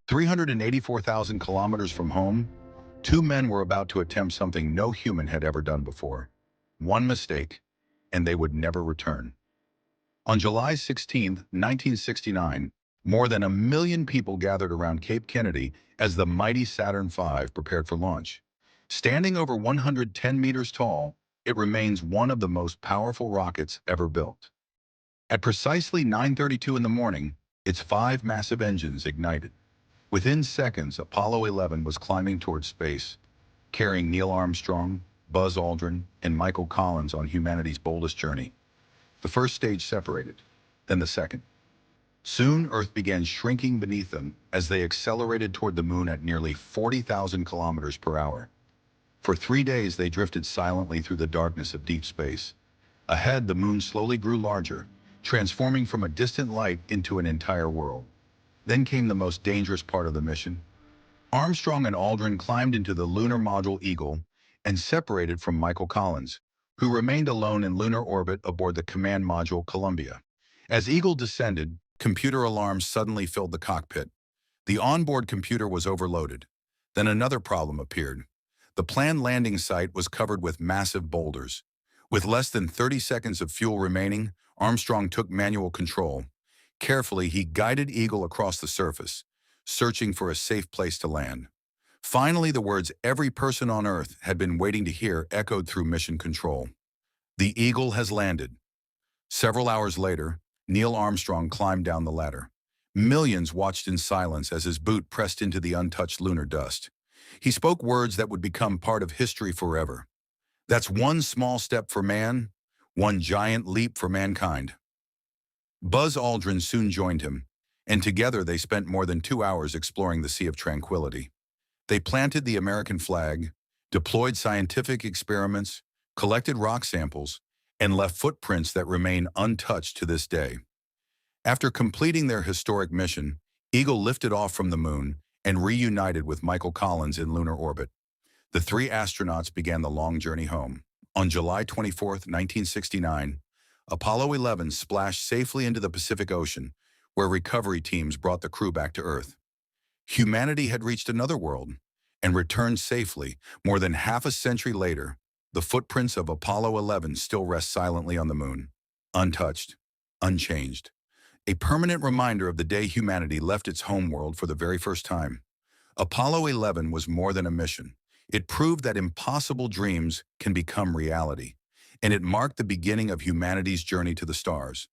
384,000 kilometers from home, two men were about to attempt something no human had ever done before. One mistake, and they would never return. On July 16, 1969, more than 1 million people gathered around Cape Kennedy as the mighty Saturn V prepared for launch. Standing over 110 meters tall, it remains one of the most powerful rockets ever built. At precisely 9:32 in the morning, its five massive engines ignited. Within seconds, Apollo 11 was climbing towards space, carrying Neil Armstrong, Buzz Aldrin, and Michael Collins on humanity's boldest journey. The first stage separated, then the second. Soon, Earth began shrinking beneath them as they accelerated toward the moon at nearly 40,000 kilometers per hour. For 3 days, they drifted silently through the darkness of deep space. Ahead, the moon slowly grew larger, transforming from a distant light into an entire world. Then came the most dangerous part of the mission. Armstrong and Aldrin climbed into the lunar module Eagle and separated from Michael Collins, who remained alone in lunar orbit aboard the command module Columbia. As Eagle descended, computer alarms suddenly filled the cockpit. The onboard computer was overloaded. Then another problem appeared. The planned landing site was covered with massive boulders. With less than 30 seconds of fuel remaining, Armstrong took manual control. Carefully, he guided Eagle across the surface, searching for a safe place to land. Finally, the words every person on Earth had been waiting to hear echoed through mission control. The Eagle has landed. Several hours later, Neil Armstrong climbed down the ladder. Millions watched in silence as his boot pressed into the untouched lunar dust. He spoke words that would become part of history forever. That's one small step for man, one giant leap for mankind. Buzz Aldrin soon joined him, and together they spent more than 2 hours exploring the Sea of Tranquility. They planted the American flag, deployed scientific experiments, collected rock samples, and left footprints that remain untouched to this day. After completing their historic mission, Eagle lifted off from the moon and reunited with Michael Collins in lunar orbit. The three astronauts began the long journey home. On July 24, 1969, Apollo 11 splashed safely into the Pacific Ocean, where recovery teams brought the crew back to Earth. Humanity had reached another world and returned safely. More than half a century later, the footprints of Apollo 11 still rest silently on the moon, untouched, unchanged. A permanent reminder of the day humanity left its home world for the very first time. Apollo 11 was more than a mission. It proved that impossible dreams can become reality, and it marked the beginning of humanity's journey to the stars.